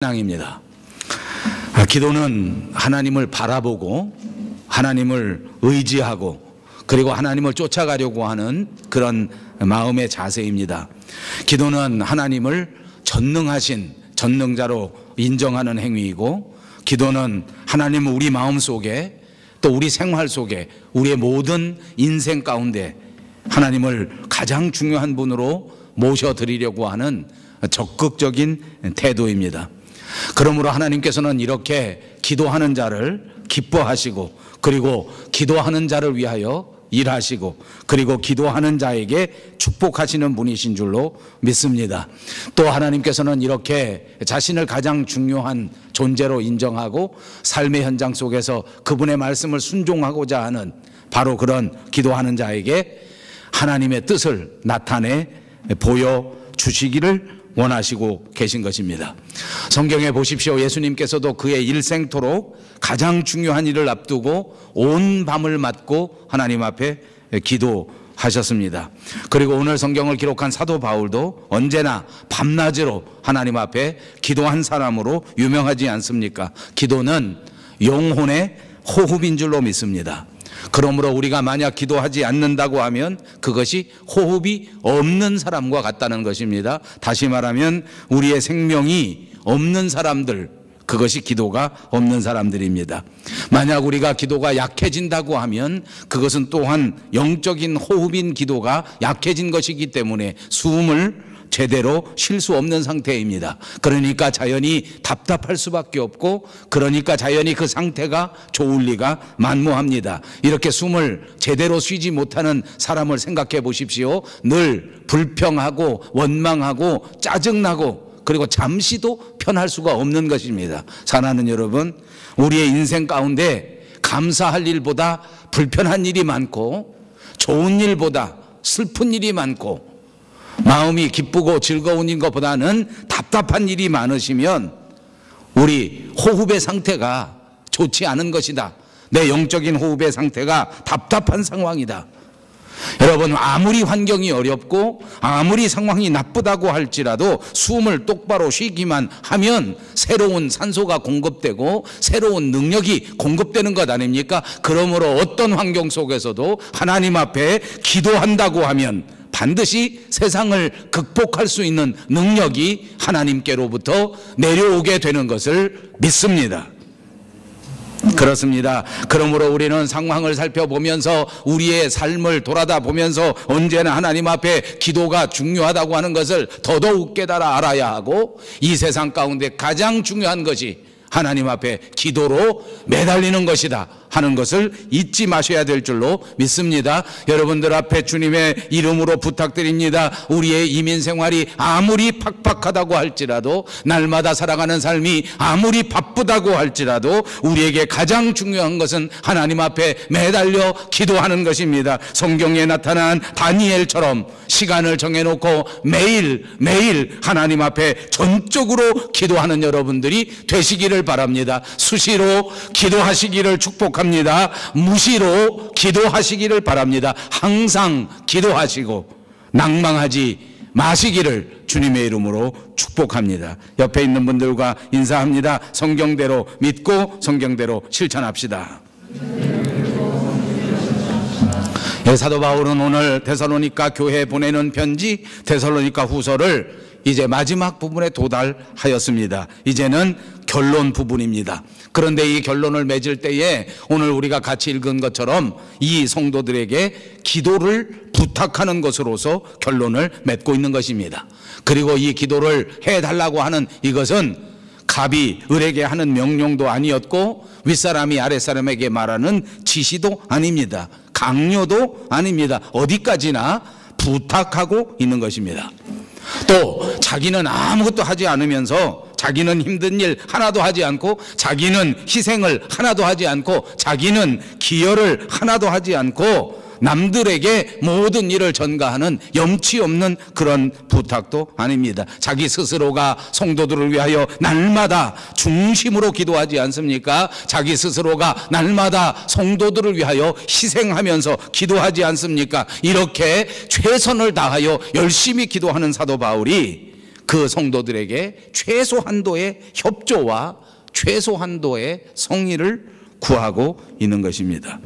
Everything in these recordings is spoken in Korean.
신앙입니다. 기도는 하나님을 바라보고 하나님을 의지하고 그리고 하나님을 쫓아가려고 하는 그런 마음의 자세입니다. 기도는 하나님을 전능하신 전능자로 인정하는 행위이고, 기도는 하나님을 우리 마음속에 또 우리 생활 속에 우리의 모든 인생 가운데 하나님을 가장 중요한 분으로 모셔드리려고 하는 적극적인 태도입니다. 그러므로 하나님께서는 이렇게 기도하는 자를 기뻐하시고, 그리고 기도하는 자를 위하여 일하시고, 그리고 기도하는 자에게 축복하시는 분이신 줄로 믿습니다. 또 하나님께서는 이렇게 자신을 가장 중요한 존재로 인정하고 삶의 현장 속에서 그분의 말씀을 순종하고자 하는 바로 그런 기도하는 자에게 하나님의 뜻을 나타내 보여주시기를 원하시고 계신 것입니다. 성경에 보십시오. 예수님께서도 그의 일생토록 가장 중요한 일을 앞두고 온 밤을 맞고 하나님 앞에 기도하셨습니다. 그리고 오늘 성경을 기록한 사도 바울도 언제나 밤낮으로 하나님 앞에 기도한 사람으로 유명하지 않습니까? 기도는 영혼의 호흡인 줄로 믿습니다. 그러므로 우리가 만약 기도하지 않는다고 하면 그것이 호흡이 없는 사람과 같다는 것입니다. 다시 말하면 우리의 생명이 없는 사람들, 그것이 기도가 없는 사람들입니다. 만약 우리가 기도가 약해진다고 하면 그것은 또한 영적인 호흡인 기도가 약해진 것이기 때문에 숨을 제대로 쉴 수 없는 상태입니다. 그러니까 자연히 답답할 수밖에 없고, 그러니까 자연히 그 상태가 좋을 리가 만무합니다. 이렇게 숨을 제대로 쉬지 못하는 사람을 생각해 보십시오. 늘 불평하고 원망하고 짜증나고 그리고 잠시도 편할 수가 없는 것입니다. 사랑하는 여러분, 우리의 인생 가운데 감사할 일보다 불편한 일이 많고, 좋은 일보다 슬픈 일이 많고, 마음이 기쁘고 즐거운 것보다는 답답한 일이 많으시면 우리 호흡의 상태가 좋지 않은 것이다. 내 영적인 호흡의 상태가 답답한 상황이다. 여러분, 아무리 환경이 어렵고 아무리 상황이 나쁘다고 할지라도 숨을 똑바로 쉬기만 하면 새로운 산소가 공급되고 새로운 능력이 공급되는 것 아닙니까? 그러므로 어떤 환경 속에서도 하나님 앞에 기도한다고 하면 반드시 세상을 극복할 수 있는 능력이 하나님께로부터 내려오게 되는 것을 믿습니다. 그렇습니다. 그러므로 우리는 상황을 살펴보면서 우리의 삶을 돌아다 보면서 언제나 하나님 앞에 기도가 중요하다고 하는 것을 더더욱 깨달아 알아야 하고, 이 세상 가운데 가장 중요한 것이 하나님 앞에 기도로 매달리는 것이다 하는 것을 잊지 마셔야 될 줄로 믿습니다. 여러분들 앞에 주님의 이름으로 부탁드립니다. 우리의 이민 생활이 아무리 팍팍하다고 할지라도, 날마다 살아가는 삶이 아무리 바쁘다고 할지라도 우리에게 가장 중요한 것은 하나님 앞에 매달려 기도하는 것입니다. 성경에 나타난 다니엘처럼 시간을 정해놓고 매일 하나님 앞에 전적으로 기도하는 여러분들이 되시기를 바랍니다. 수시로 기도하시기를 축복합니다. 무시로 기도하시기를 바랍니다. 항상 기도하시고 낭망하지 마시기를 주님의 이름으로 축복합니다. 옆에 있는 분들과 인사합니다. 성경대로 믿고 성경대로 실천합시다. 사도 바울은 오늘 데살로니가 교회에 보내는 편지 데살로니가 후서를 이제 마지막 부분에 도달하였습니다. 이제는 결론 부분입니다. 그런데 이 결론을 맺을 때에 오늘 우리가 같이 읽은 것처럼 이 성도들에게 기도를 부탁하는 것으로서 결론을 맺고 있는 것입니다. 그리고 이 기도를 해달라고 하는 이것은 갑이 을에게 하는 명령도 아니었고, 윗사람이 아랫사람에게 말하는 지시도 아닙니다. 강요도 아닙니다. 어디까지나 부탁하고 있는 것입니다. 또 자기는 아무것도 하지 않으면서, 자기는 힘든 일 하나도 하지 않고, 자기는 희생을 하나도 하지 않고, 자기는 기여를 하나도 하지 않고 남들에게 모든 일을 전가하는 염치 없는 그런 부탁도 아닙니다. 자기 스스로가 성도들을 위하여 날마다 중심으로 기도하지 않습니까? 자기 스스로가 날마다 성도들을 위하여 희생하면서 기도하지 않습니까? 이렇게 최선을 다하여 열심히 기도하는 사도 바울이 그 성도들에게 최소한도의 협조와 최소한도의 성의를 구하고 있는 것입니다.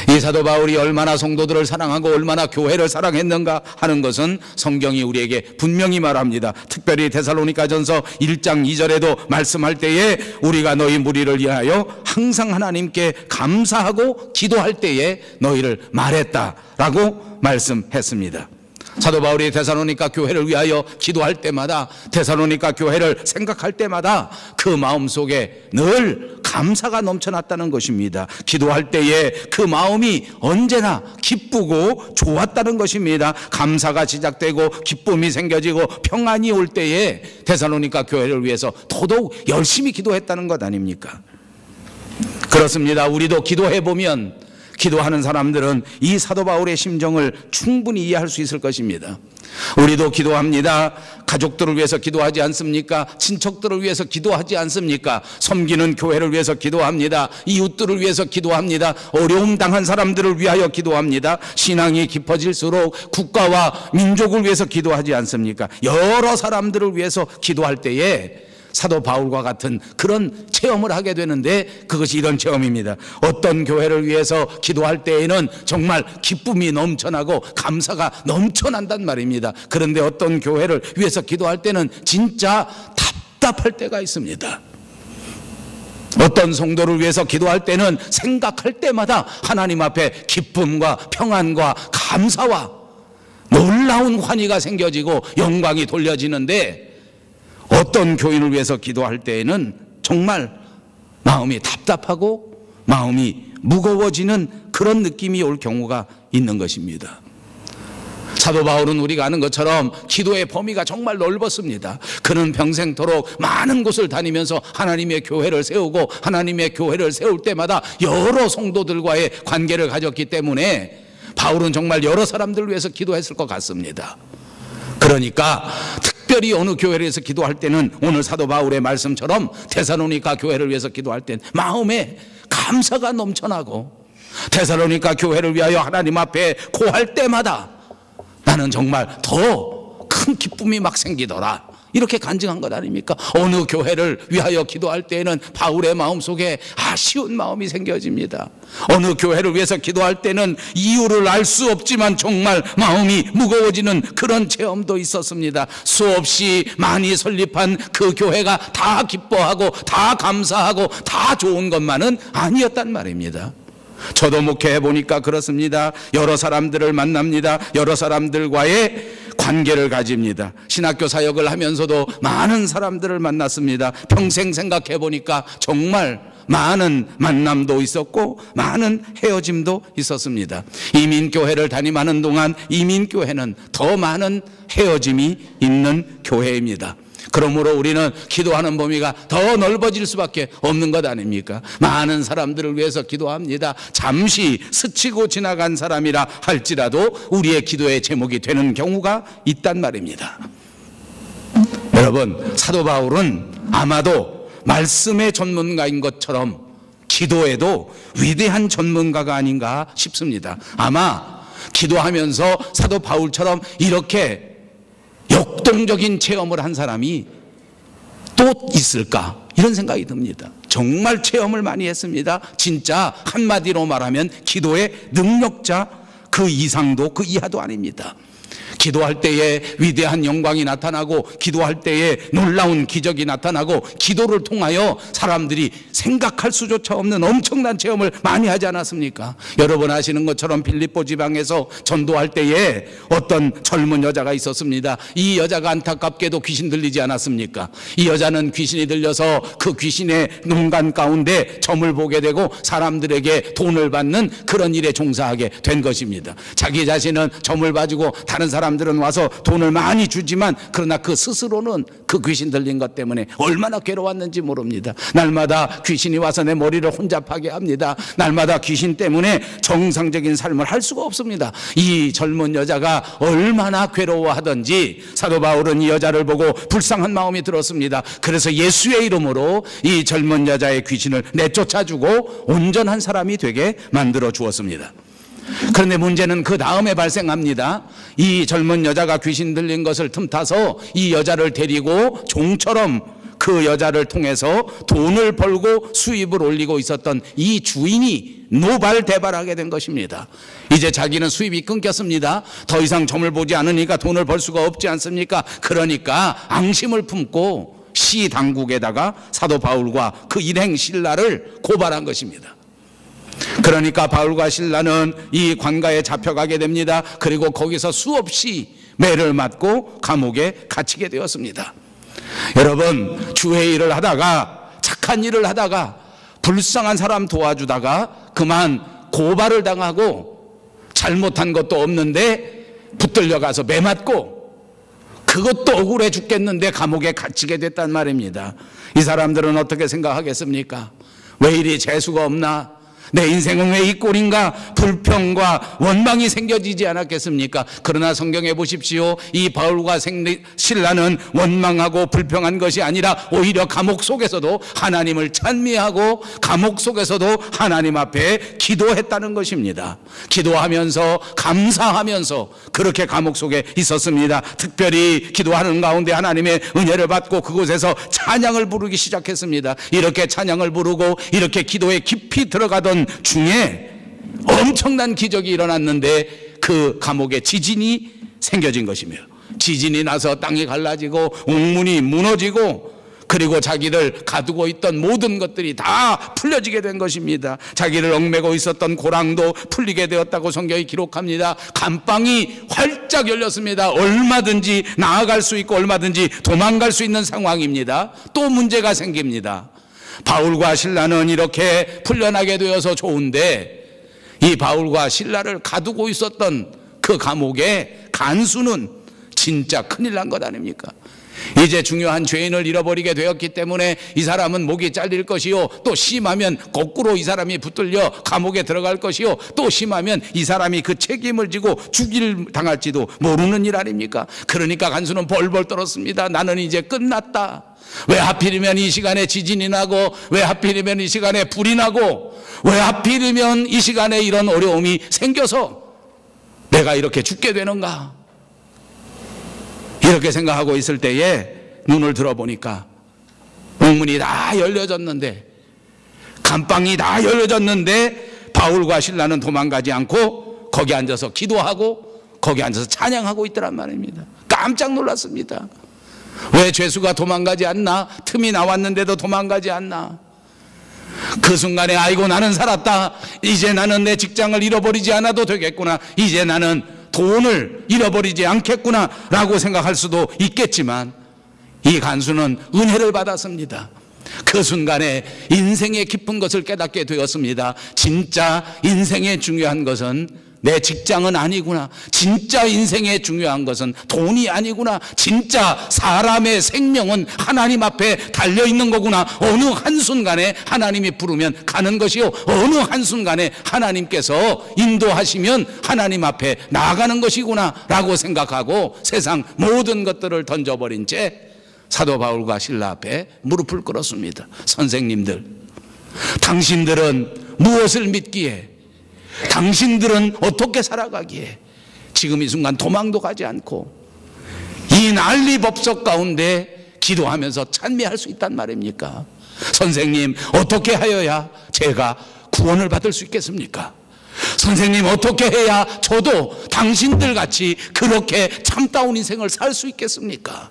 이 사도 바울이 얼마나 성도들을 사랑하고 얼마나 교회를 사랑했는가 하는 것은 성경이 우리에게 분명히 말합니다. 특별히 데살로니가전서 1장 2절에도 말씀할 때에 우리가 너희 무리를 위하여 항상 하나님께 감사하고 기도할 때에 너희를 말했다라고 말씀했습니다. 사도 바울이 데살로니가 교회를 위하여 기도할 때마다, 데살로니가 교회를 생각할 때마다 그 마음속에 늘 감사가 넘쳐났다는 것입니다. 기도할 때에 그 마음이 언제나 기쁘고 좋았다는 것입니다. 감사가 시작되고 기쁨이 생겨지고 평안이 올 때에 데살로니가 교회를 위해서 더더욱 열심히 기도했다는 것 아닙니까? 그렇습니다. 우리도 기도해보면, 기도하는 사람들은 이 사도 바울의 심정을 충분히 이해할 수 있을 것입니다. 우리도 기도합니다. 가족들을 위해서 기도하지 않습니까? 친척들을 위해서 기도하지 않습니까? 섬기는 교회를 위해서 기도합니다. 이웃들을 위해서 기도합니다. 어려움 당한 사람들을 위하여 기도합니다. 신앙이 깊어질수록 국가와 민족을 위해서 기도하지 않습니까? 여러 사람들을 위해서 기도할 때에 사도 바울과 같은 그런 체험을 하게 되는데, 그것이 이런 체험입니다. 어떤 교회를 위해서 기도할 때에는 정말 기쁨이 넘쳐나고 감사가 넘쳐난단 말입니다. 그런데 어떤 교회를 위해서 기도할 때는 진짜 답답할 때가 있습니다. 어떤 성도를 위해서 기도할 때는 생각할 때마다 하나님 앞에 기쁨과 평안과 감사와 놀라운 환희가 생겨지고 영광이 돌려지는데, 어떤 교인을 위해서 기도할 때에는 정말 마음이 답답하고 마음이 무거워지는 그런 느낌이 올 경우가 있는 것입니다. 사도 바울은 우리가 아는 것처럼 기도의 범위가 정말 넓었습니다. 그는 평생토록 많은 곳을 다니면서 하나님의 교회를 세우고, 하나님의 교회를 세울 때마다 여러 성도들과의 관계를 가졌기 때문에 바울은 정말 여러 사람들을 위해서 기도했을 것 같습니다. 그러니까 특별히 어느 교회를 위해서 기도할 때는 오늘 사도 바울의 말씀처럼 데살로니가 교회를 위해서 기도할 때는 마음에 감사가 넘쳐나고, 데살로니가 교회를 위하여 하나님 앞에 고할 때마다 나는 정말 더 큰 기쁨이 막 생기더라, 이렇게 간증한 것 아닙니까? 어느 교회를 위하여 기도할 때에는 바울의 마음속에 아쉬운 마음이 생겨집니다. 어느 교회를 위해서 기도할 때는 이유를 알 수 없지만 정말 마음이 무거워지는 그런 체험도 있었습니다. 수없이 많이 설립한 그 교회가 다 기뻐하고 다 감사하고 다 좋은 것만은 아니었단 말입니다. 저도 목회해 보니까 그렇습니다. 여러 사람들을 만납니다. 여러 사람들과의 관계를 가집니다. 신학교 사역을 하면서도 많은 사람들을 만났습니다. 평생 생각해 보니까 정말 많은 만남도 있었고 많은 헤어짐도 있었습니다. 이민교회를 담임하는 동안 이민교회는 더 많은 헤어짐이 있는 교회입니다. 그러므로 우리는 기도하는 범위가 더 넓어질 수밖에 없는 것 아닙니까? 많은 사람들을 위해서 기도합니다. 잠시 스치고 지나간 사람이라 할지라도 우리의 기도의 제목이 되는 경우가 있단 말입니다. 여러분, 사도 바울은 아마도 말씀의 전문가인 것처럼 기도에도 위대한 전문가가 아닌가 싶습니다. 아마 기도하면서 사도 바울처럼 이렇게 역동적인 체험을 한 사람이 또 있을까, 이런 생각이 듭니다. 정말 체험을 많이 했습니다. 진짜 한마디로 말하면 기도의 능력자, 그 이상도 그 이하도 아닙니다. 기도할 때에 위대한 영광이 나타나고, 기도할 때에 놀라운 기적이 나타나고, 기도를 통하여 사람들이 생각할 수조차 없는 엄청난 체험을 많이 하지 않았습니까? 여러분 아시는 것처럼 빌립보 지방에서 전도할 때에 어떤 젊은 여자가 있었습니다. 이 여자가 안타깝게도 귀신 들리지 않았습니까? 이 여자는 귀신이 들려서 그 귀신의 농간 가운데 점을 보게 되고 사람들에게 돈을 받는 그런 일에 종사하게 된 것입니다. 자기 자신은 점을 봐주고 다른 사람들은 와서 돈을 많이 주지만, 그러나 그 스스로는 그 귀신 들린 것 때문에 얼마나 괴로웠는지 모릅니다. 날마다 귀신이 와서 내 머리를 혼잡하게 합니다. 날마다 귀신 때문에 정상적인 삶을 할 수가 없습니다. 이 젊은 여자가 얼마나 괴로워하던지 사도 바울은 이 여자를 보고 불쌍한 마음이 들었습니다. 그래서 예수의 이름으로 이 젊은 여자의 귀신을 내쫓아주고 온전한 사람이 되게 만들어 주었습니다. 그런데 문제는 그 다음에 발생합니다. 이 젊은 여자가 귀신 들린 것을 틈타서 이 여자를 데리고 종처럼 그 여자를 통해서 돈을 벌고 수입을 올리고 있었던 이 주인이 노발대발하게 된 것입니다. 이제 자기는 수입이 끊겼습니다. 더 이상 점을 보지 않으니까 돈을 벌 수가 없지 않습니까? 그러니까 앙심을 품고 시 당국에다가 사도 바울과 그 일행 신라를 고발한 것입니다. 그러니까 바울과 신라는 이 관가에 잡혀가게 됩니다. 그리고 거기서 수없이 매를 맞고 감옥에 갇히게 되었습니다. 여러분, 주의 일을 하다가, 착한 일을 하다가, 불쌍한 사람 도와주다가 그만 고발을 당하고 잘못한 것도 없는데 붙들려 가서 매 맞고 그것도 억울해 죽겠는데 감옥에 갇히게 됐단 말입니다. 이 사람들은 어떻게 생각하겠습니까? 왜 이리 재수가 없나? 내 인생은 왜 이 꼴인가? 불평과 원망이 생겨지지 않았겠습니까? 그러나 성경에 보십시오. 이 바울과 실라는 원망하고 불평한 것이 아니라 오히려 감옥 속에서도 하나님을 찬미하고 감옥 속에서도 하나님 앞에 기도했다는 것입니다. 기도하면서 감사하면서 그렇게 감옥 속에 있었습니다. 특별히 기도하는 가운데 하나님의 은혜를 받고 그곳에서 찬양을 부르기 시작했습니다. 이렇게 찬양을 부르고 이렇게 기도에 깊이 들어가던 중에 엄청난 기적이 일어났는데 그 감옥에 지진이 생겨진 것이며, 지진이 나서 땅이 갈라지고 옥문이 무너지고 그리고 자기를 가두고 있던 모든 것들이 다 풀려지게 된 것입니다. 자기를 얽매고 있었던 고랑도 풀리게 되었다고 성경이 기록합니다. 감방이 활짝 열렸습니다. 얼마든지 나아갈 수 있고 얼마든지 도망갈 수 있는 상황입니다. 또 문제가 생깁니다. 바울과 신라는 이렇게 풀려나게 되어서 좋은데 이 바울과 신라를 가두고 있었던 그 감옥의 간수는 진짜 큰일 난 것 아닙니까? 이제 중요한 죄인을 잃어버리게 되었기 때문에 이 사람은 목이 잘릴 것이요, 또 심하면 거꾸로 이 사람이 붙들려 감옥에 들어갈 것이요, 또 심하면 이 사람이 그 책임을 지고 죽일 당할지도 모르는 일 아닙니까? 그러니까 간수는 벌벌 떨었습니다. 나는 이제 끝났다. 왜 하필이면 이 시간에 지진이 나고, 왜 하필이면 이 시간에 불이 나고, 왜 하필이면 이 시간에 이런 어려움이 생겨서 내가 이렇게 죽게 되는가? 이렇게 생각하고 있을 때에 눈을 들어보니까 옥문이 다 열려졌는데, 감방이 다 열려졌는데 바울과 신라는 도망가지 않고 거기 앉아서 기도하고 거기 앉아서 찬양하고 있더란 말입니다. 깜짝 놀랐습니다. 왜 죄수가 도망가지 않나? 틈이 나왔는데도 도망가지 않나? 그 순간에 아이고 나는 살았다. 이제 나는 내 직장을 잃어버리지 않아도 되겠구나. 이제 나는 돈을 잃어버리지 않겠구나 라고 생각할 수도 있겠지만, 이 간수는 은혜를 받았습니다. 그 순간에 인생의 깊은 것을 깨닫게 되었습니다. 진짜 인생의 중요한 것은 내 직장은 아니구나. 진짜 인생의 중요한 것은 돈이 아니구나. 진짜 사람의 생명은 하나님 앞에 달려있는 거구나. 어느 한순간에 하나님이 부르면 가는 것이요, 어느 한순간에 하나님께서 인도하시면 하나님 앞에 나아가는 것이구나 라고 생각하고 세상 모든 것들을 던져버린 채 사도 바울과 신라 앞에 무릎을 꿇었습니다. 선생님들, 당신들은 무엇을 믿기에, 당신들은 어떻게 살아가기에 지금 이 순간 도망도 가지 않고 이 난리법석 가운데 기도하면서 찬미할 수 있단 말입니까? 선생님, 어떻게 하여야 제가 구원을 받을 수 있겠습니까? 선생님, 어떻게 해야 저도 당신들 같이 그렇게 참다운 인생을 살 수 있겠습니까?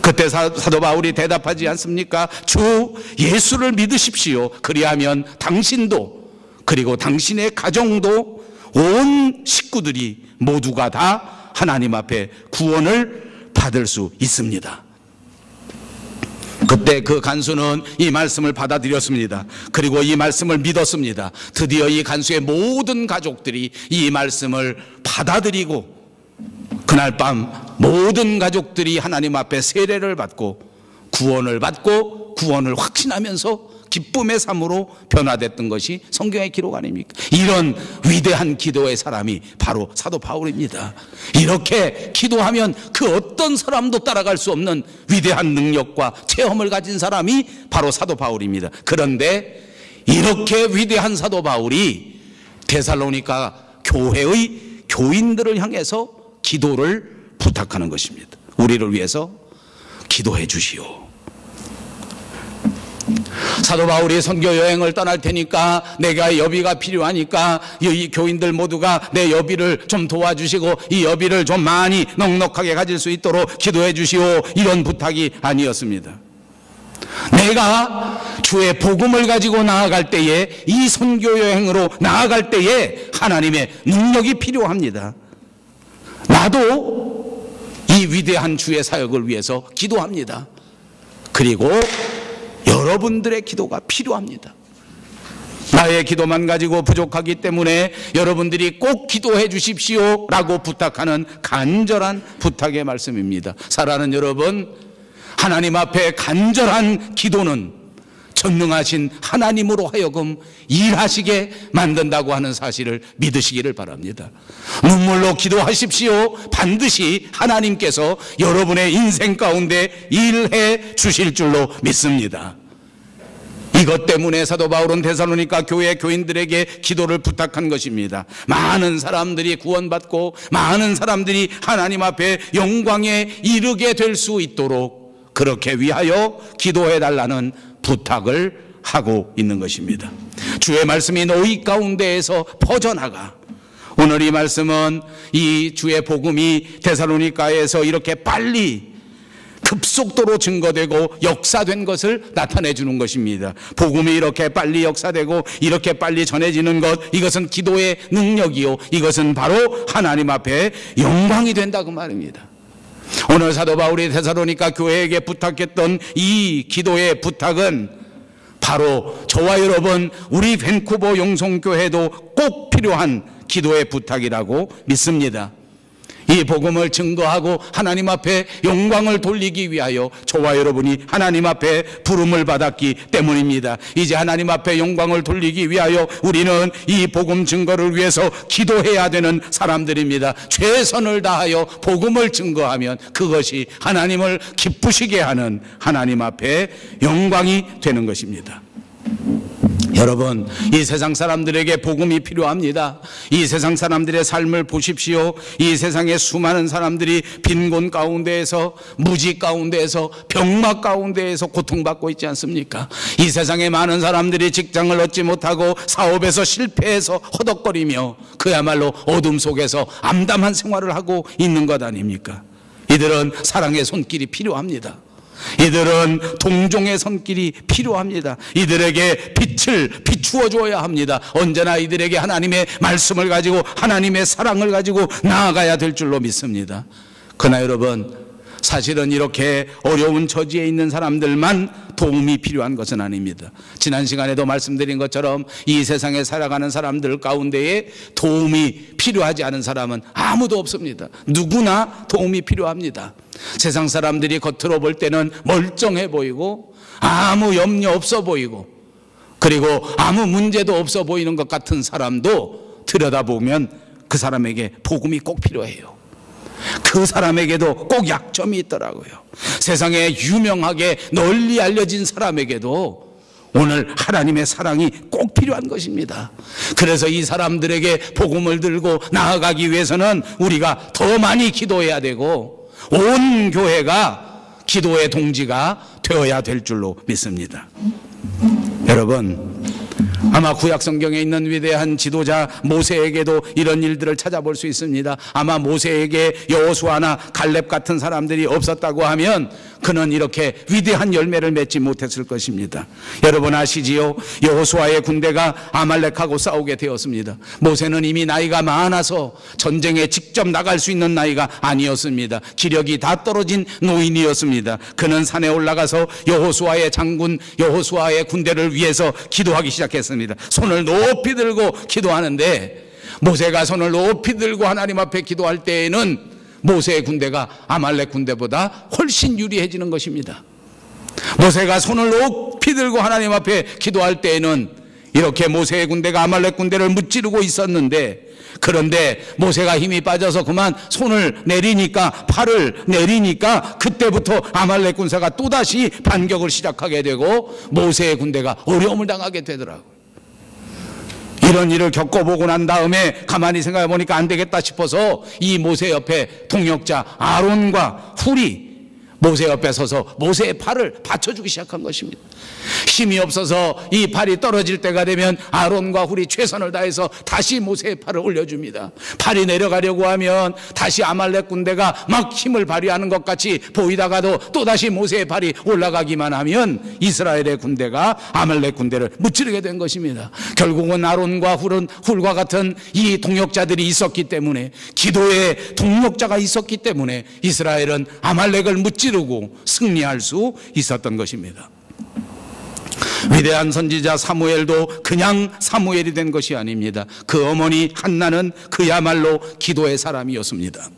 그때 사도 바울이 대답하지 않습니까? 주 예수를 믿으십시오. 그리하면 당신도, 그리고 당신의 가정도, 온 식구들이 모두가 다 하나님 앞에 구원을 받을 수 있습니다. 그때 그 간수는 이 말씀을 받아들였습니다. 그리고 이 말씀을 믿었습니다. 드디어 이 간수의 모든 가족들이 이 말씀을 받아들이고 그날 밤 모든 가족들이 하나님 앞에 세례를 받고 구원을 확신하면서 기쁨의 삶으로 변화됐던 것이 성경의 기록 아닙니까? 이런 위대한 기도의 사람이 바로 사도 바울입니다. 이렇게 기도하면 그 어떤 사람도 따라갈 수 없는 위대한 능력과 체험을 가진 사람이 바로 사도 바울입니다. 그런데 이렇게 위대한 사도 바울이 데살로니가 교회의 교인들을 향해서 기도를 부탁하는 것입니다. 우리를 위해서 기도해 주시오. 사도 바울이 선교 여행을 떠날 테니까 내가 여비가 필요하니까 이 교인들 모두가 내 여비를 좀 도와주시고 이 여비를 좀 많이 넉넉하게 가질 수 있도록 기도해 주시오, 이런 부탁이 아니었습니다. 내가 주의 복음을 가지고 나아갈 때에, 이 선교 여행으로 나아갈 때에 하나님의 능력이 필요합니다. 나도 이 위대한 주의 사역을 위해서 기도합니다. 그리고 여러분들의 기도가 필요합니다. 나의 기도만 가지고 부족하기 때문에 여러분들이 꼭 기도해 주십시오 라고 부탁하는 간절한 부탁의 말씀입니다. 사랑하는 여러분, 하나님 앞에 간절한 기도는 전능하신 하나님으로 하여금 일하시게 만든다고 하는 사실을 믿으시기를 바랍니다. 눈물로 기도하십시오. 반드시 하나님께서 여러분의 인생 가운데 일해 주실 줄로 믿습니다. 이것 때문에 사도 바울은 데살로니가 교회 교인들에게 기도를 부탁한 것입니다. 많은 사람들이 구원받고 많은 사람들이 하나님 앞에 영광에 이르게 될 수 있도록 그렇게 위하여 기도해 달라는 부탁을 하고 있는 것입니다. 주의 말씀이 너희 가운데에서 퍼져나가, 오늘 이 말씀은 이 주의 복음이 데살로니가에서 이렇게 빨리 급속도로 증거되고 역사된 것을 나타내 주는 것입니다. 복음이 이렇게 빨리 역사되고 이렇게 빨리 전해지는 것, 이것은 기도의 능력이요, 이것은 바로 하나님 앞에 영광이 된다고 말입니다. 오늘 사도 바울이 데살로니가 교회에게 부탁했던 이 기도의 부탁은 바로 저와 여러분, 우리 밴쿠버 영성교회도 꼭 필요한 기도의 부탁이라고 믿습니다. 이 복음을 증거하고 하나님 앞에 영광을 돌리기 위하여 저와 여러분이 하나님 앞에 부름을 받았기 때문입니다. 이제 하나님 앞에 영광을 돌리기 위하여 우리는 이 복음 증거를 위해서 기도해야 되는 사람들입니다. 최선을 다하여 복음을 증거하면 그것이 하나님을 기쁘시게 하는 하나님 앞에 영광이 되는 것입니다. 여러분, 이 세상 사람들에게 복음이 필요합니다. 이 세상 사람들의 삶을 보십시오. 이 세상에 수많은 사람들이 빈곤 가운데에서, 무지 가운데에서, 병막 가운데에서 고통받고 있지 않습니까? 이 세상에 많은 사람들이 직장을 얻지 못하고 사업에서 실패해서 허덕거리며 그야말로 어둠 속에서 암담한 생활을 하고 있는 것 아닙니까? 이들은 사랑의 손길이 필요합니다. 이들은 동종의 손길이 필요합니다. 이들에게 빛을 비추어 줘야 합니다. 언제나 이들에게 하나님의 말씀을 가지고 하나님의 사랑을 가지고 나아가야 될 줄로 믿습니다. 그러나 여러분, 사실은 이렇게 어려운 처지에 있는 사람들만 도움이 필요한 것은 아닙니다. 지난 시간에도 말씀드린 것처럼 이 세상에 살아가는 사람들 가운데에 도움이 필요하지 않은 사람은 아무도 없습니다. 누구나 도움이 필요합니다. 세상 사람들이 겉으로 볼 때는 멀쩡해 보이고 아무 염려 없어 보이고 그리고 아무 문제도 없어 보이는 것 같은 사람도 들여다보면 그 사람에게 복음이 꼭 필요해요. 그 사람에게도 꼭 약점이 있더라고요. 세상에 유명하게 널리 알려진 사람에게도 오늘 하나님의 사랑이 꼭 필요한 것입니다. 그래서 이 사람들에게 복음을 들고 나아가기 위해서는 우리가 더 많이 기도해야 되고 온 교회가 기도의 동지가 되어야 될 줄로 믿습니다. 여러분, 아마 구약 성경에 있는 위대한 지도자 모세에게도 이런 일들을 찾아볼 수 있습니다. 아마 모세에게 여호수아나 갈렙 같은 사람들이 없었다고 하면 그는 이렇게 위대한 열매를 맺지 못했을 것입니다. 여러분 아시지요? 여호수아의 군대가 아말렉하고 싸우게 되었습니다. 모세는 이미 나이가 많아서 전쟁에 직접 나갈 수 있는 나이가 아니었습니다. 기력이 다 떨어진 노인이었습니다. 그는 산에 올라가서 여호수아의 장군 여호수아의 군대를 위해서 기도하기 시작했습니다. 손을 높이 들고 기도하는데 모세가 손을 높이 들고 하나님 앞에 기도할 때에는 모세의 군대가 아말렉 군대보다 훨씬 유리해지는 것입니다. 모세가 손을 높이 들고 하나님 앞에 기도할 때에는 이렇게 모세의 군대가 아말렉 군대를 무찌르고 있었는데, 그런데 모세가 힘이 빠져서 그만 손을 내리니까, 팔을 내리니까 그때부터 아말렉 군사가 또다시 반격을 시작하게 되고 모세의 군대가 어려움을 당하게 되더라고요. 이런 일을 겪어보고 난 다음에 가만히 생각해 보니까 안 되겠다 싶어서 이 모세 옆에 동역자 아론과 훌이 모세 옆에 서서 모세의 팔을 받쳐주기 시작한 것입니다. 힘이 없어서 이 팔이 떨어질 때가 되면 아론과 훌이 최선을 다해서 다시 모세의 팔을 올려줍니다. 팔이 내려가려고 하면 다시 아말렉 군대가 막 힘을 발휘하는 것 같이 보이다가도 또다시 모세의 팔이 올라가기만 하면 이스라엘의 군대가 아말렉 군대를 무찌르게 된 것입니다. 결국은 아론과 훌과 같은 이 동역자들이 있었기 때문에, 기도의 동역자가 있었기 때문에 이스라엘은 아말렉을 무찌르고 승리할 수 있었던 것입니다. 위대한 선지자 사무엘도 그냥 사무엘이 된 것이 아닙니다. 그 어머니 한나는 그야말로 기도의 사람이었습니다.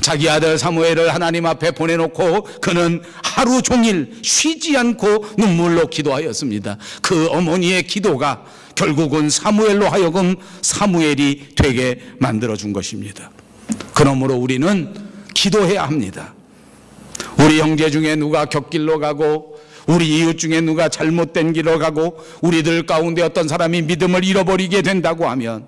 자기 아들 사무엘을 하나님 앞에 보내놓고 그는 하루 종일 쉬지 않고 눈물로 기도하였습니다. 그 어머니의 기도가 결국은 사무엘로 하여금 사무엘이 되게 만들어준 것입니다. 그러므로 우리는 기도해야 합니다. 우리 형제 중에 누가 곁길로 가고, 우리 이웃 중에 누가 잘못된 길로 가고, 우리들 가운데 어떤 사람이 믿음을 잃어버리게 된다고 하면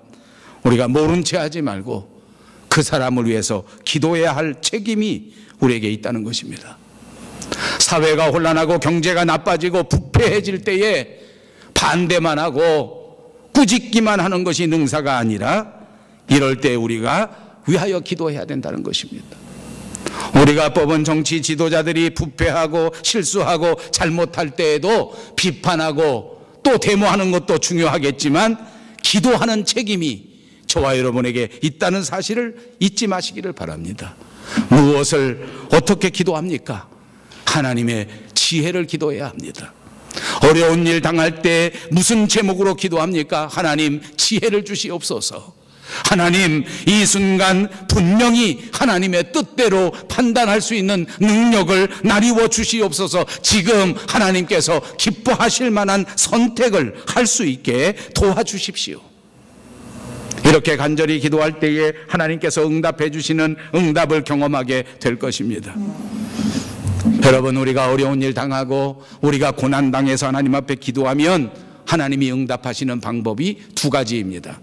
우리가 모른 채 하지 말고 그 사람을 위해서 기도해야 할 책임이 우리에게 있다는 것입니다. 사회가 혼란하고 경제가 나빠지고 부패해질 때에 반대만 하고 꾸짖기만 하는 것이 능사가 아니라, 이럴 때 우리가 위하여 기도해야 된다는 것입니다. 우리가 뽑은 정치 지도자들이 부패하고 실수하고 잘못할 때에도 비판하고 또 데모하는 것도 중요하겠지만, 기도하는 책임이 저와 여러분에게 있다는 사실을 잊지 마시기를 바랍니다. 무엇을 어떻게 기도합니까? 하나님의 지혜를 기도해야 합니다. 어려운 일 당할 때 무슨 제목으로 기도합니까? 하나님 지혜를 주시옵소서. 하나님, 이 순간 분명히 하나님의 뜻대로 판단할 수 있는 능력을 나리워 주시옵소서. 지금 하나님께서 기뻐하실 만한 선택을 할 수 있게 도와주십시오. 이렇게 간절히 기도할 때에 하나님께서 응답해 주시는 응답을 경험하게 될 것입니다. 여러분, 우리가 어려운 일 당하고 우리가 고난 당해서 하나님 앞에 기도하면 하나님이 응답하시는 방법이 두 가지입니다.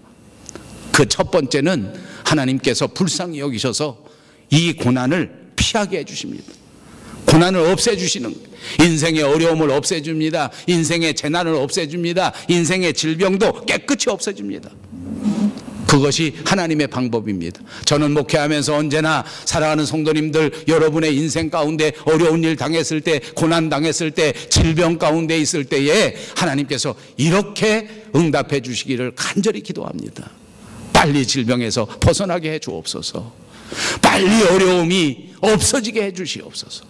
그 첫 번째는 하나님께서 불쌍히 여기셔서 이 고난을 피하게 해주십니다. 고난을 없애주시는 거예요. 인생의 어려움을 없애줍니다. 인생의 재난을 없애줍니다. 인생의 질병도 깨끗이 없애줍니다. 그것이 하나님의 방법입니다. 저는 목회하면서 언제나 사랑하는 성도님들, 여러분의 인생 가운데 어려운 일 당했을 때, 고난 당했을 때, 질병 가운데 있을 때에 하나님께서 이렇게 응답해 주시기를 간절히 기도합니다. 빨리 질병에서 벗어나게 해 주옵소서. 빨리 어려움이 없어지게 해 주시옵소서.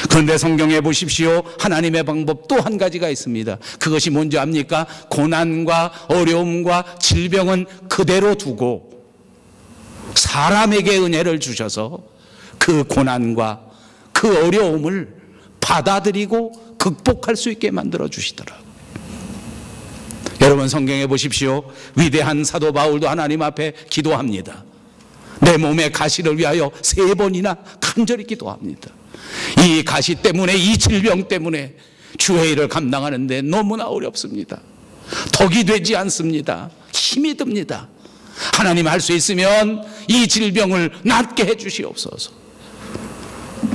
그런데 성경에 보십시오. 하나님의 방법 또 한 가지가 있습니다. 그것이 뭔지 압니까? 고난과 어려움과 질병은 그대로 두고 사람에게 은혜를 주셔서 그 고난과 그 어려움을 받아들이고 극복할 수 있게 만들어 주시더라고요. 여러분, 성경에 보십시오. 위대한 사도 바울도 하나님 앞에 기도합니다. 내 몸의 가시를 위하여 3번이나 간절히 기도합니다. 이 가시 때문에, 이 질병 때문에 주회의를 감당하는데 너무나 어렵습니다. 덕이 되지 않습니다. 힘이 듭니다. 하나님, 할 수 있으면 이 질병을 낫게 해 주시옵소서.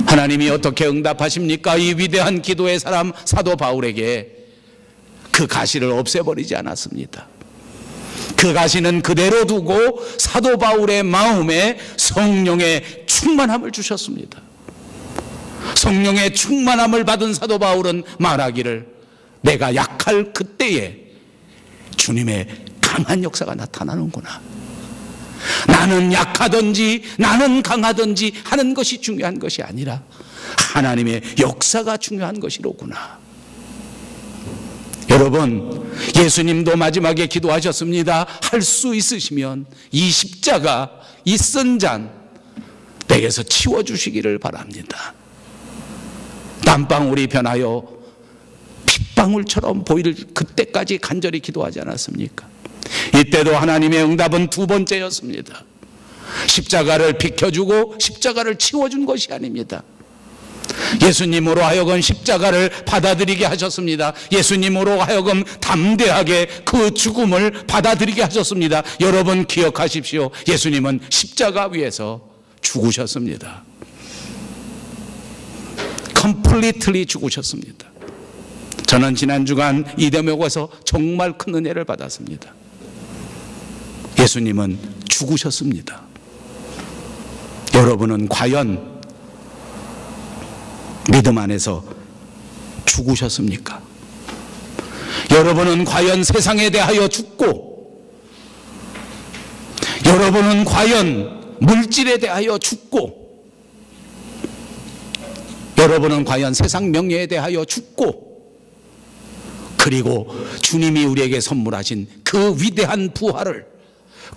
하나님이 어떻게 응답하십니까? 이 위대한 기도의 사람 사도 바울에게 그 가시를 없애버리지 않았습니다. 그 가시는 그대로 두고 사도 바울의 마음에 성령의 충만함을 주셨습니다. 성령의 충만함을 받은 사도 바울은 말하기를, 내가 약할 그때에 주님의 강한 역사가 나타나는구나. 나는 약하든지 나는 강하든지 하는 것이 중요한 것이 아니라 하나님의 역사가 중요한 것이로구나. 여러분, 예수님도 마지막에 기도하셨습니다. 할 수 있으시면 이 십자가, 이 쓴 잔 내게서 치워주시기를 바랍니다. 땀방울이 변하여 핏방울처럼 보이를 그때까지 간절히 기도하지 않았습니까? 이때도 하나님의 응답은 두 번째였습니다. 십자가를 비켜주고 십자가를 치워준 것이 아닙니다. 예수님으로 하여금 십자가를 받아들이게 하셨습니다. 예수님으로 하여금 담대하게 그 죽음을 받아들이게 하셨습니다. 여러분 기억하십시오. 예수님은 십자가 위에서 죽으셨습니다. 컴플리트리 죽으셨습니다. 저는 지난 주간 이대목에 와서 정말 큰 은혜를 받았습니다. 예수님은 죽으셨습니다. 여러분은 과연 믿음 안에서 죽으셨습니까? 여러분은 과연 세상에 대하여 죽고, 여러분은 과연 물질에 대하여 죽고, 여러분은 과연 세상 명예에 대하여 죽고, 그리고 주님이 우리에게 선물하신 그 위대한 부활을,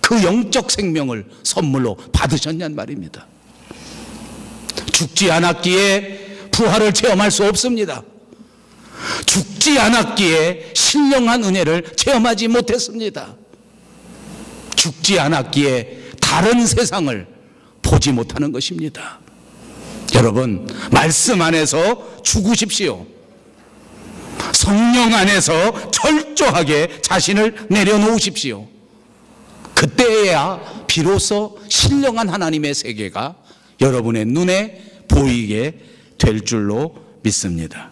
그 영적 생명을 선물로 받으셨냔 말입니다. 죽지 않았기에 부활을 체험할 수 없습니다. 죽지 않았기에 신령한 은혜를 체험하지 못했습니다. 죽지 않았기에 다른 세상을 보지 못하는 것입니다. 여러분, 말씀 안에서 죽으십시오. 성령 안에서 철저하게 자신을 내려놓으십시오. 그때야 비로소 신령한 하나님의 세계가 여러분의 눈에 보이게 될 줄로 믿습니다.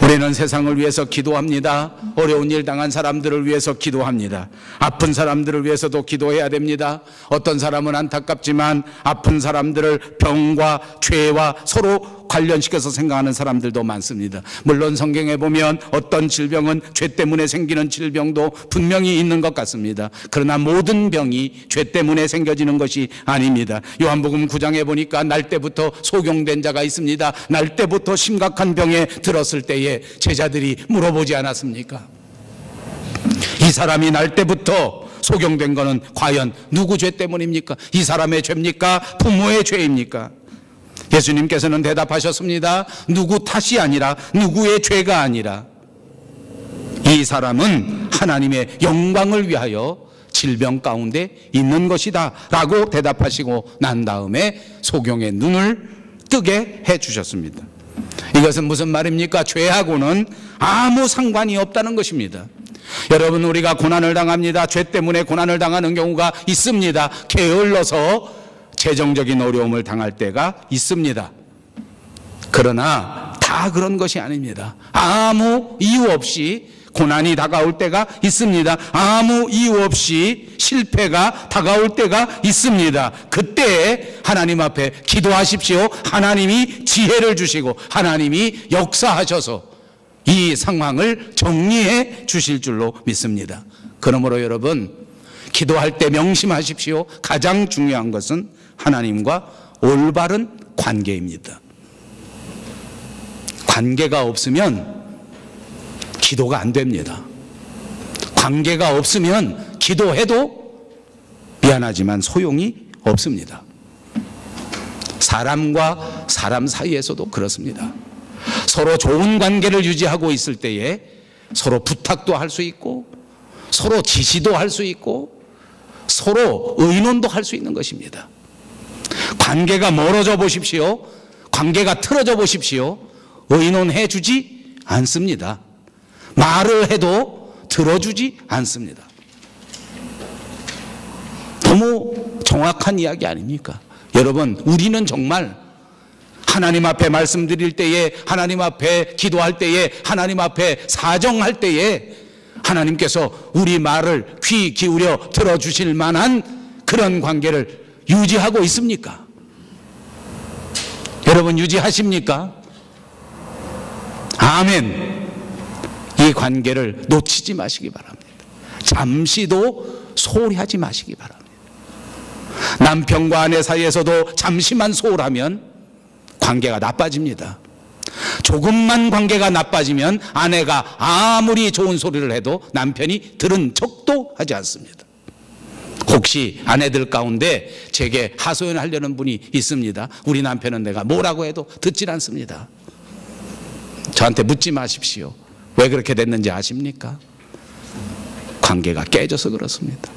우리는 세상을 위해서 기도합니다. 어려운 일 당한 사람들을 위해서 기도합니다. 아픈 사람들을 위해서도 기도해야 됩니다. 어떤 사람은 안타깝지만 아픈 사람들을 병과 죄와 서로 관련시켜서 생각하는 사람들도 많습니다. 물론 성경에 보면 어떤 질병은 죄 때문에 생기는 질병도 분명히 있는 것 같습니다. 그러나 모든 병이 죄 때문에 생겨지는 것이 아닙니다. 요한복음 9장에 보니까 날 때부터 소경된 자가 있습니다. 날 때부터 심각한 병에 들었을 때에 제자들이 물어보지 않았습니까? 이 사람이 날 때부터 소경된 것은 과연 누구 죄 때문입니까? 이 사람의 죄입니까? 부모의 죄입니까? 예수님께서는 대답하셨습니다. 누구 탓이 아니라, 누구의 죄가 아니라 이 사람은 하나님의 영광을 위하여 질병 가운데 있는 것이다 라고 대답하시고 난 다음에 소경의 눈을 뜨게 해 주셨습니다. 이것은 무슨 말입니까? 죄하고는 아무 상관이 없다는 것입니다. 여러분, 우리가 고난을 당합니다. 죄 때문에 고난을 당하는 경우가 있습니다. 게을러서 재정적인 어려움을 당할 때가 있습니다. 그러나 다 그런 것이 아닙니다. 아무 이유 없이 고난이 다가올 때가 있습니다. 아무 이유 없이 실패가 다가올 때가 있습니다. 그때 하나님 앞에 기도하십시오. 하나님이 지혜를 주시고 하나님이 역사하셔서 이 상황을 정리해 주실 줄로 믿습니다. 그러므로 여러분, 기도할 때 명심하십시오. 가장 중요한 것은 하나님과 올바른 관계입니다. 관계가 없으면 기도가 안 됩니다. 관계가 없으면 기도해도 미안하지만 소용이 없습니다. 사람과 사람 사이에서도 그렇습니다. 서로 좋은 관계를 유지하고 있을 때에 서로 부탁도 할 수 있고 서로 지시도 할 수 있고 서로 의논도 할 수 있는 것입니다. 관계가 멀어져 보십시오. 관계가 틀어져 보십시오. 의논해 주지 않습니다. 말을 해도 들어주지 않습니다. 너무 정확한 이야기 아닙니까? 여러분, 우리는 정말 하나님 앞에 말씀드릴 때에, 하나님 앞에 기도할 때에, 하나님 앞에 사정할 때에 하나님께서 우리 말을 귀 기울여 들어주실 만한 그런 관계를 유지하고 있습니까? 여러분, 유지하십니까? 아멘. 이 관계를 놓치지 마시기 바랍니다. 잠시도 소홀히 하지 마시기 바랍니다. 남편과 아내 사이에서도 잠시만 소홀하면 관계가 나빠집니다. 조금만 관계가 나빠지면 아내가 아무리 좋은 소리를 해도 남편이 들은 척도 하지 않습니다. 혹시 아내들 가운데 제게 하소연하려는 분이 있습니다. 우리 남편은 내가 뭐라고 해도 듣질 않습니다. 저한테 묻지 마십시오. 왜 그렇게 됐는지 아십니까? 관계가 깨져서 그렇습니다.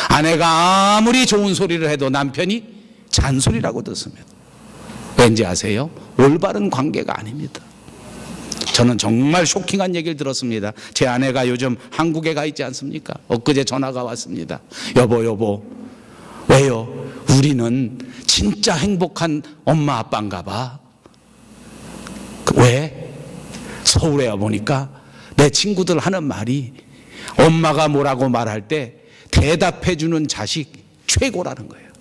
아내가 아무리 좋은 소리를 해도 남편이 잔소리라고 듣습니다. 왠지 아세요? 올바른 관계가 아닙니다. 저는 정말 쇼킹한 얘기를 들었습니다. 제 아내가 요즘 한국에 가 있지 않습니까? 엊그제 전화가 왔습니다. 여보, 왜요? 우리는 진짜 행복한 엄마 아빠인가 봐. 왜? 서울에 와보니까 내 친구들 하는 말이 엄마가 뭐라고 말할 때 대답해주는 자식 최고라는 거예요.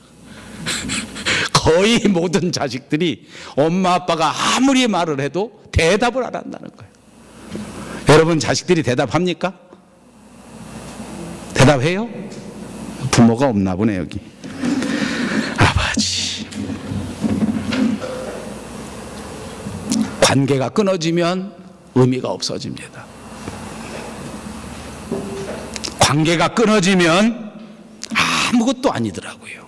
거의 모든 자식들이 엄마 아빠가 아무리 말을 해도 대답을 안 한다는 거예요. 여러분 자식들이 대답합니까? 대답해요? 부모가 없나 보네 여기. 아버지. 관계가 끊어지면 의미가 없어집니다. 관계가 끊어지면 아무것도 아니더라고요.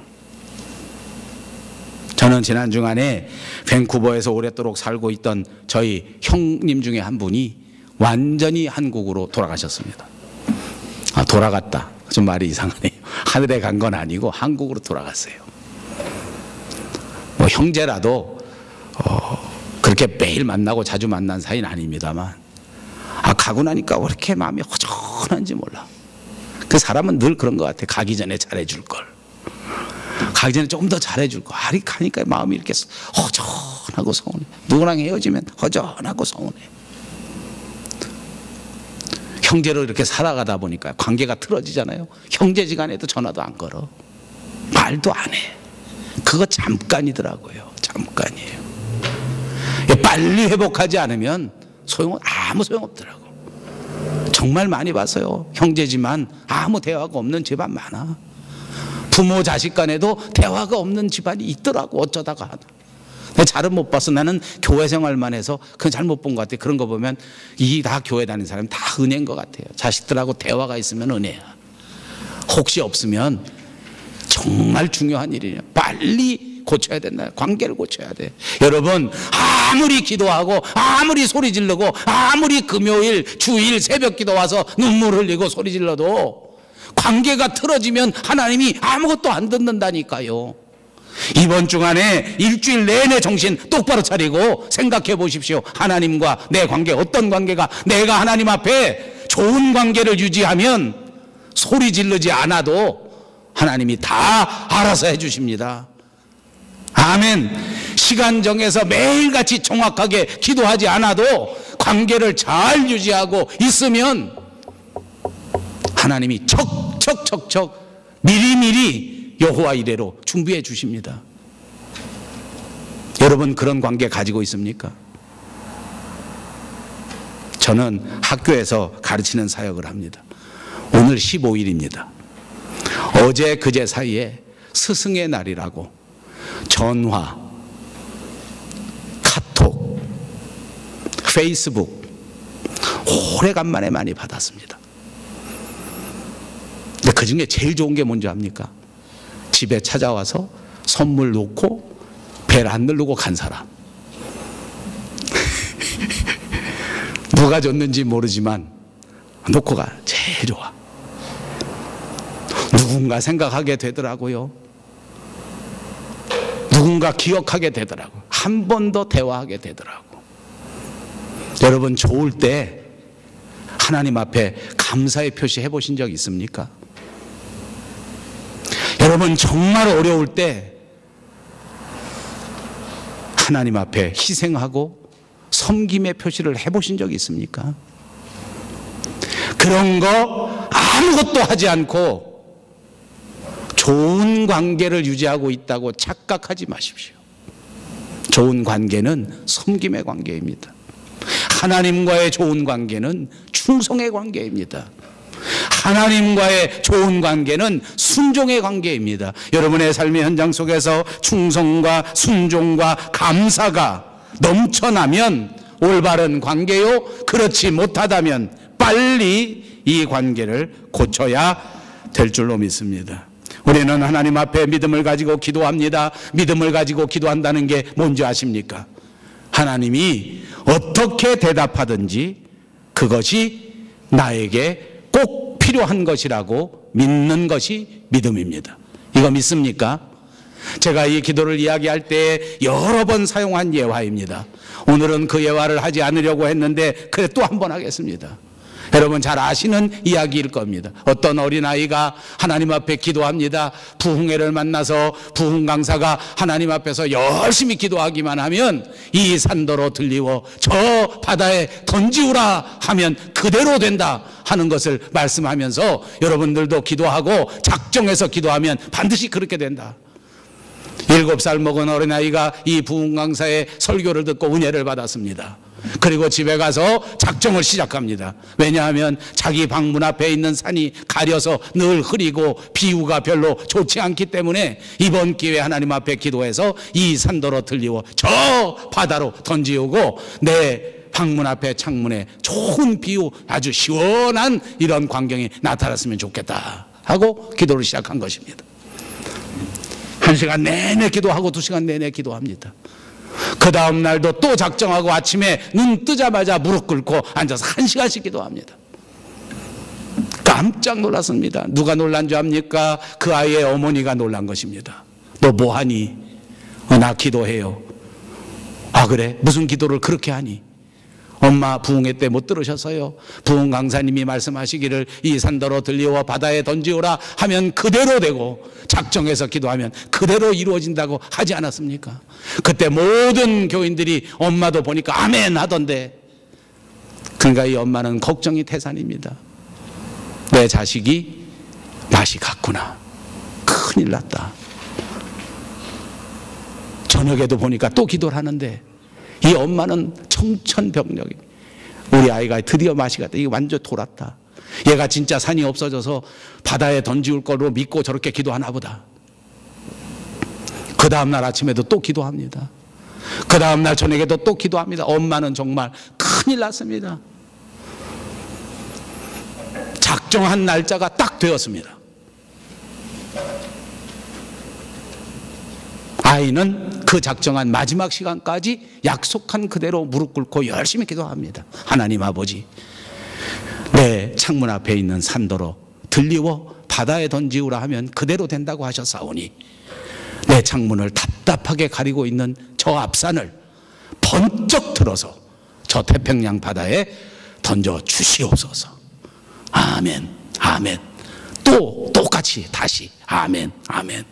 저는 지난 주간에 밴쿠버에서 오랫도록 살고 있던 저희 형님 중에 한 분이 완전히 한국으로 돌아가셨습니다. 돌아갔다. 좀 말이 이상하네요. 하늘에 간 건 아니고 한국으로 돌아갔어요. 뭐 형제라도 그렇게 매일 만나고 자주 만난 사이는 아닙니다만 가고 나니까 왜 이렇게 마음이 허전한지 몰라. 그 사람은 늘 그런 것 같아. 가기 전에 잘해줄 걸. 가기 전에 조금 더 잘해줄 거. 가니까 마음이 이렇게 허전하고 서운해. 누구랑 헤어지면 허전하고 서운해. 형제로 이렇게 살아가다 보니까 관계가 틀어지잖아요. 형제지간에도 전화도 안 걸어. 말도 안 해. 그거 잠깐이더라고요. 잠깐이에요. 빨리 회복하지 않으면 아무 소용없더라고. 정말 많이 봤어요. 형제지만 아무 대화가 없는 집안 많아. 부모 자식 간에도 대화가 없는 집안이 있더라고. 어쩌다가 하나. 잘은 못 봤어. 나는 교회 생활만 해서 그건 잘 못 본 것 같아. 그런 거 보면 이 다 교회 다니는 사람이 다 은혜인 것 같아요. 자식들하고 대화가 있으면 은혜야. 혹시 없으면 정말 중요한 일이에요. 빨리 고쳐야 된다. 관계를 고쳐야 돼. 여러분 아무리 기도하고 아무리 소리 지르고 아무리 금요일 주일 새벽 기도 와서 눈물 흘리고 소리 질러도 관계가 틀어지면 하나님이 아무것도 안 듣는다니까요. 이번 주간에 일주일 내내 정신 똑바로 차리고 생각해 보십시오. 하나님과 내 관계, 어떤 관계가 내가 하나님 앞에 좋은 관계를 유지하면 소리 지르지 않아도 하나님이 다 알아서 해 주십니다. 아멘. 시간 정해서 매일같이 정확하게 기도하지 않아도 관계를 잘 유지하고 있으면 하나님이 척척척척 미리미리 여호와 이레로 준비해 주십니다. 여러분 그런 관계 가지고 있습니까? 저는 학교에서 가르치는 사역을 합니다. 오늘 15일입니다. 어제 그제 사이에 스승의 날이라고 전화, 카톡, 페이스북 오래간만에 많이 받았습니다. 근데 그 중에 제일 좋은 게 뭔지 압니까? 집에 찾아와서 선물 놓고 벨 안 누르고 간 사람. 누가 줬는지 모르지만 놓고 가. 제일 좋아. 누군가 생각하게 되더라고요. 누군가 기억하게 되더라고요. 한 번 더 대화하게 되더라고요. 여러분 좋을 때 하나님 앞에 감사의 표시 해보신 적 있습니까? 여러분 정말 어려울 때 하나님 앞에 희생하고 섬김의 표시를 해보신 적이 있습니까? 그런 거 아무것도 하지 않고 좋은 관계를 유지하고 있다고 착각하지 마십시오. 좋은 관계는 섬김의 관계입니다. 하나님과의 좋은 관계는 충성의 관계입니다. 하나님과의 좋은 관계는 순종의 관계입니다. 여러분의 삶의 현장 속에서 충성과 순종과 감사가 넘쳐나면 올바른 관계요, 그렇지 못하다면 빨리 이 관계를 고쳐야 될 줄로 믿습니다. 우리는 하나님 앞에 믿음을 가지고 기도합니다. 믿음을 가지고 기도한다는 게 뭔지 아십니까? 하나님이 어떻게 대답하든지 그것이 나에게 꼭 필요한 것이라고 믿는 것이 믿음입니다. 이거 믿습니까? 제가 이 기도를 이야기할 때 여러 번 사용한 예화입니다. 오늘은 그 예화를 하지 않으려고 했는데 그래 또 한 번 하겠습니다. 여러분 잘 아시는 이야기일 겁니다. 어떤 어린아이가 하나님 앞에 기도합니다. 부흥회를 만나서 부흥 강사가 하나님 앞에서 열심히 기도하기만 하면 이 산더러 들리워 저 바다에 던지우라 하면 그대로 된다 하는 것을 말씀하면서 여러분들도 기도하고 작정해서 기도하면 반드시 그렇게 된다. 7살 먹은 어린아이가 이 부흥 강사의 설교를 듣고 은혜를 받았습니다. 그리고 집에 가서 작정을 시작합니다. 왜냐하면 자기 방문 앞에 있는 산이 가려서 늘 흐리고 비유가 별로 좋지 않기 때문에 이번 기회에 하나님 앞에 기도해서 이 산더러 들리워 저 바다로 던지우고 내 방문 앞에 창문에 좋은 비유 아주 시원한 이런 광경이 나타났으면 좋겠다 하고 기도를 시작한 것입니다. 1시간 내내 기도하고 2시간 내내 기도합니다. 그 다음 날도 또 작정하고 아침에 눈 뜨자마자 무릎 꿇고 앉아서 1시간씩 기도합니다. 깜짝 놀랐습니다. 누가 놀란 줄 압니까? 그 아이의 어머니가 놀란 것입니다. 너 뭐하니? 나 기도해요. 아 그래? 무슨 기도를 그렇게 하니? 엄마 부흥회 때 못 들으셨어요? 부흥 강사님이 말씀하시기를 이 산더러 들리워 바다에 던지오라 하면 그대로 되고 작정해서 기도하면 그대로 이루어진다고 하지 않았습니까? 그때 모든 교인들이 엄마도 보니까 아멘 하던데, 그러니까 이 엄마는 걱정이 태산입니다. 내 자식이 맛이 갔구나. 큰일 났다. 저녁에도 보니까 또 기도를 하는데 이 엄마는 청천벽력이, 우리 아이가 드디어 맛이 갔다. 이거 완전 돌았다. 얘가 진짜 산이 없어져서 바다에 던지울 거로 믿고 저렇게 기도하나 보다. 그 다음날 아침에도 또 기도합니다. 그 다음날 저녁에도 또 기도합니다. 엄마는 정말 큰일 났습니다. 작정한 날짜가 딱 되었습니다. 아이는 그 작정한 마지막 시간까지 약속한 그대로 무릎 꿇고 열심히 기도합니다. 하나님 아버지, 내 창문 앞에 있는 산더러 들리워 바다에 던지우라 하면 그대로 된다고 하셨사오니 내 창문을 답답하게 가리고 있는 저 앞산을 번쩍 들어서 저 태평양 바다에 던져 주시옵소서. 아멘, 아멘. 또 똑같이 다시 아멘, 아멘.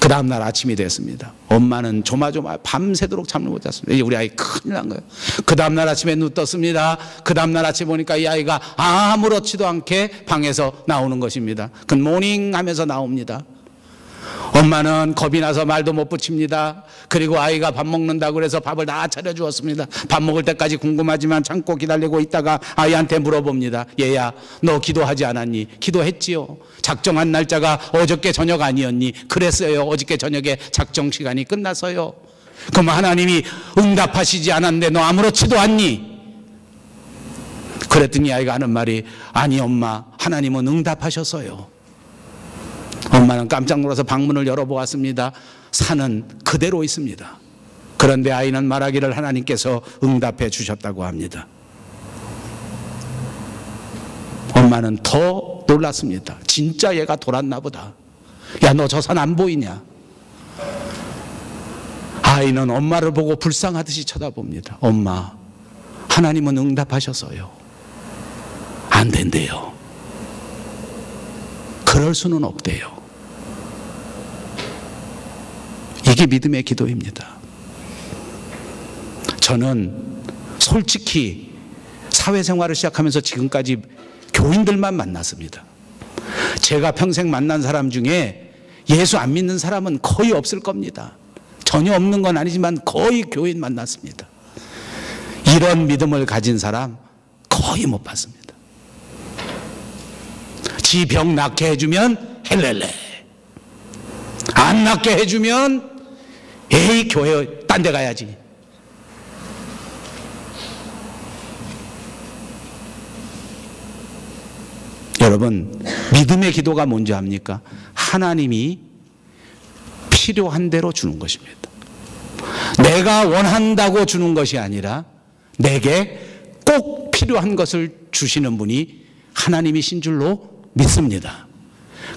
그 다음날 아침이 됐습니다. 엄마는 조마조마 밤새도록 잠을 못 잤습니다. 우리 아이 큰일 난 거예요. 그 다음날 아침에 눈 떴습니다. 그 다음날 아침에 보니까 이 아이가 아무렇지도 않게 방에서 나오는 것입니다. 굿모닝 하면서 나옵니다. 엄마는 겁이 나서 말도 못 붙입니다. 그리고 아이가 밥 먹는다고 그래서 밥을 다 차려주었습니다. 밥 먹을 때까지 궁금하지만 참고 기다리고 있다가 아이한테 물어봅니다. 얘야, 너 기도하지 않았니? 기도했지요. 작정한 날짜가 어저께 저녁 아니었니? 그랬어요. 어저께 저녁에 작정 시간이 끝났어요. 그럼 하나님이 응답하시지 않았는데 너 아무렇지도 않니? 그랬더니 아이가 하는 말이, 아니 엄마, 하나님은 응답하셨어요. 엄마는 깜짝 놀라서 방문을 열어보았습니다. 산은 그대로 있습니다. 그런데 아이는 말하기를 하나님께서 응답해 주셨다고 합니다. 엄마는 더 놀랐습니다. 진짜 얘가 돌았나 보다. 야, 너 저 산 안 보이냐? 아이는 엄마를 보고 불쌍하듯이 쳐다봅니다. 엄마, 하나님은 응답하셨어요. 안 된대요. 그럴 수는 없대요. 이게 믿음의 기도입니다. 저는 솔직히 사회생활을 시작하면서 지금까지 교인들만 만났습니다. 제가 평생 만난 사람 중에 예수 안 믿는 사람은 거의 없을 겁니다. 전혀 없는 건 아니지만 거의 교인 만났습니다. 이런 믿음을 가진 사람 거의 못 봤습니다. 지 병 낫게 해주면 헬렐레, 안 낫게 해주면 에이 교회 딴 데 가야지. 여러분, 믿음의 기도가 뭔지 압니까? 하나님이 필요한 대로 주는 것입니다. 내가 원한다고 주는 것이 아니라 내게 꼭 필요한 것을 주시는 분이 하나님이신 줄로 믿습니다.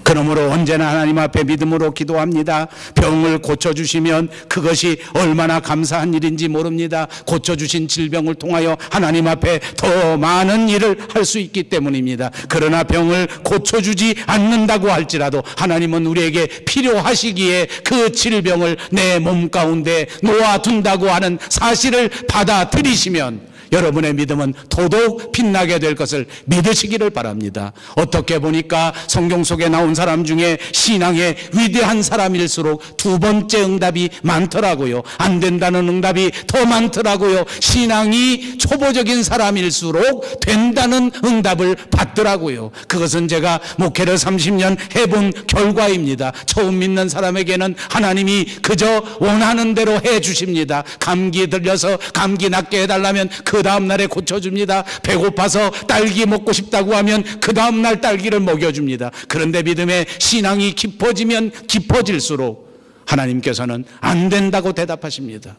그러므로 언제나 하나님 앞에 믿음으로 기도합니다. 병을 고쳐주시면 그것이 얼마나 감사한 일인지 모릅니다. 고쳐주신 질병을 통하여 하나님 앞에 더 많은 일을 할 수 있기 때문입니다. 그러나 병을 고쳐주지 않는다고 할지라도 하나님은 우리에게 필요하시기에 그 질병을 내 몸 가운데 놓아둔다고 하는 사실을 받아들이시면 여러분의 믿음은 더더욱 빛나게 될 것을 믿으시기를 바랍니다. 어떻게 보니까 성경 속에 나온 사람 중에 신앙의 위대한 사람일수록 두 번째 응답이 많더라고요. 안 된다는 응답이 더 많더라고요. 신앙이 초보적인 사람일수록 된다는 응답을 받더라고요. 그것은 제가 목회를 30년 해본 결과입니다. 처음 믿는 사람에게는 하나님이 그저 원하는 대로 해 주십니다. 감기 들려서 감기 낫게 해달라면 그 다음 날에 고쳐줍니다. 배고파서 딸기 먹고 싶다고 하면 그 다음 날 딸기를 먹여줍니다. 그런데 믿음의 신앙이 깊어지면 깊어질수록 하나님께서는 안 된다고 대답하십니다.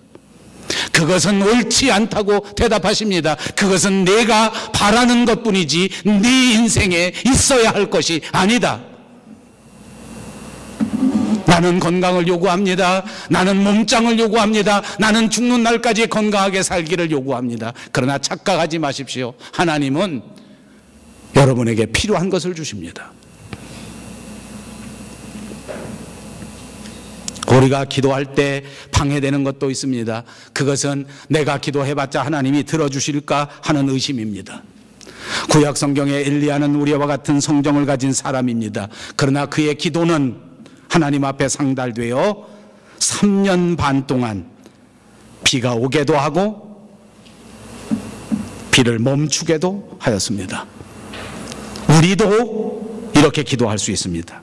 그것은 옳지 않다고 대답하십니다. 그것은 내가 바라는 것뿐이지 네 인생에 있어야 할 것이 아니다. 나는 건강을 요구합니다. 나는 몸짱을 요구합니다. 나는 죽는 날까지 건강하게 살기를 요구합니다. 그러나 착각하지 마십시오. 하나님은 여러분에게 필요한 것을 주십니다. 우리가 기도할 때 방해되는 것도 있습니다. 그것은 내가 기도해봤자 하나님이 들어주실까 하는 의심입니다. 구약 성경의 엘리야는 우리와 같은 성정을 가진 사람입니다. 그러나 그의 기도는 하나님 앞에 상달되어 3년 반 동안 비가 오게도 하고 비를 멈추게도 하였습니다. 우리도 이렇게 기도할 수 있습니다.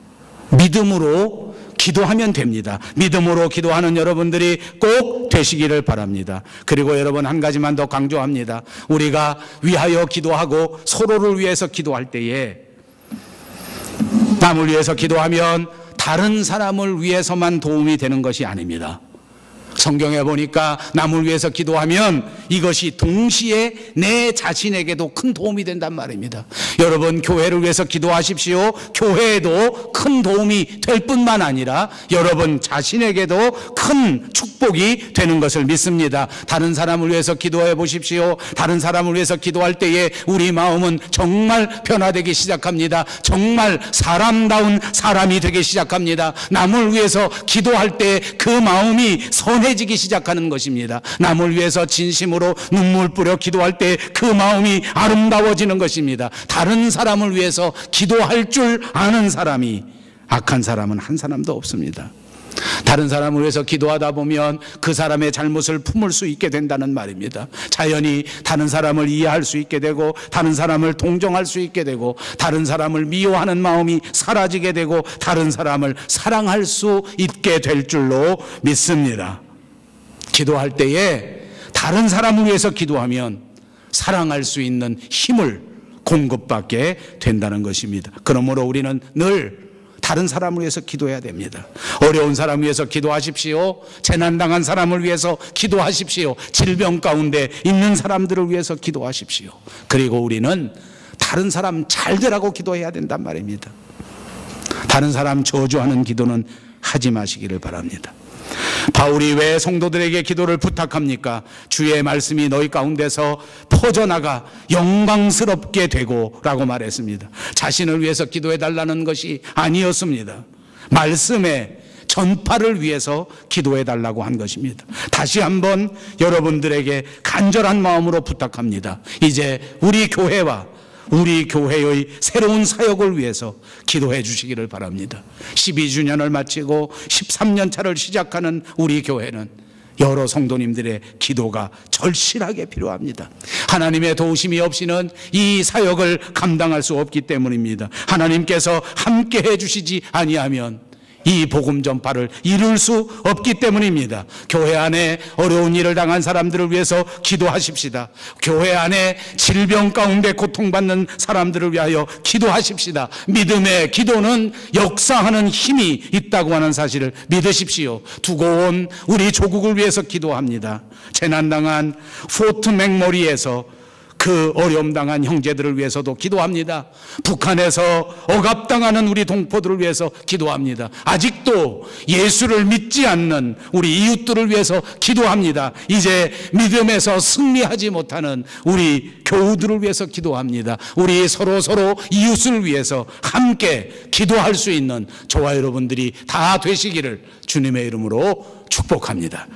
믿음으로 기도하면 됩니다. 믿음으로 기도하는 여러분들이 꼭 되시기를 바랍니다. 그리고 여러분 한 가지만 더 강조합니다. 우리가 위하여 기도하고 서로를 위해서 기도할 때에 남을 위해서 기도하면 다른 사람을 위해서만 도움이 되는 것이 아닙니다. 성경에 보니까 남을 위해서 기도하면 이것이 동시에 내 자신에게도 큰 도움이 된단 말입니다. 여러분 교회를 위해서 기도하십시오. 교회에도 큰 도움이 될 뿐만 아니라 여러분 자신에게도 큰 축복이 되는 것을 믿습니다. 다른 사람을 위해서 기도해 보십시오. 다른 사람을 위해서 기도할 때에 우리 마음은 정말 변화되기 시작합니다. 정말 사람다운 사람이 되기 시작합니다. 남을 위해서 기도할 때 그 마음이 선해지기 시작하는 것입니다. 남을 위해서 진심으로 눈물 뿌려 기도할 때 그 마음이 아름다워지는 것입니다. 다른 사람을 위해서 기도할 줄 아는 사람이 악한 사람은 한 사람도 없습니다. 다른 사람을 위해서 기도하다 보면 그 사람의 잘못을 품을 수 있게 된다는 말입니다. 자연히 다른 사람을 이해할 수 있게 되고 다른 사람을 동정할 수 있게 되고 다른 사람을 미워하는 마음이 사라지게 되고 다른 사람을 사랑할 수 있게 될 줄로 믿습니다. 기도할 때에 다른 사람을 위해서 기도하면 사랑할 수 있는 힘을 공급받게 된다는 것입니다. 그러므로 우리는 늘 다른 사람을 위해서 기도해야 됩니다. 어려운 사람을 위해서 기도하십시오. 재난당한 사람을 위해서 기도하십시오. 질병 가운데 있는 사람들을 위해서 기도하십시오. 그리고 우리는 다른 사람 잘 되라고 기도해야 된단 말입니다. 다른 사람 저주하는 기도는 하지 마시기를 바랍니다. 바울이 왜 성도들에게 기도를 부탁합니까? 주의 말씀이 너희 가운데서 퍼져나가 영광스럽게 되고 라고 말했습니다. 자신을 위해서 기도해달라는 것이 아니었습니다. 말씀의 전파를 위해서 기도해달라고 한 것입니다. 다시 한번 여러분들에게 간절한 마음으로 부탁합니다. 이제 우리 교회와 우리 교회의 새로운 사역을 위해서 기도해 주시기를 바랍니다. 12주년을 마치고 13년 차를 시작하는 우리 교회는 여러 성도님들의 기도가 절실하게 필요합니다. 하나님의 도우심이 없이는 이 사역을 감당할 수 없기 때문입니다. 하나님께서 함께 해주시지 아니하면 이 복음 전파를 이룰 수 없기 때문입니다. 교회 안에 어려운 일을 당한 사람들을 위해서 기도하십시다. 교회 안에 질병 가운데 고통받는 사람들을 위하여 기도하십시다. 믿음의 기도는 역사하는 힘이 있다고 하는 사실을 믿으십시오. 두고 온 우리 조국을 위해서 기도합니다. 재난당한 포트 맥머리에서 그 그 어려움 당한 형제들을 위해서도 기도합니다. 북한에서 억압당하는 우리 동포들을 위해서 기도합니다. 아직도 예수를 믿지 않는 우리 이웃들을 위해서 기도합니다. 이제 믿음에서 승리하지 못하는 우리 교우들을 위해서 기도합니다. 우리 서로 이웃을 위해서 함께 기도할 수 있는 저와 여러분들이 다 되시기를 주님의 이름으로 축복합니다.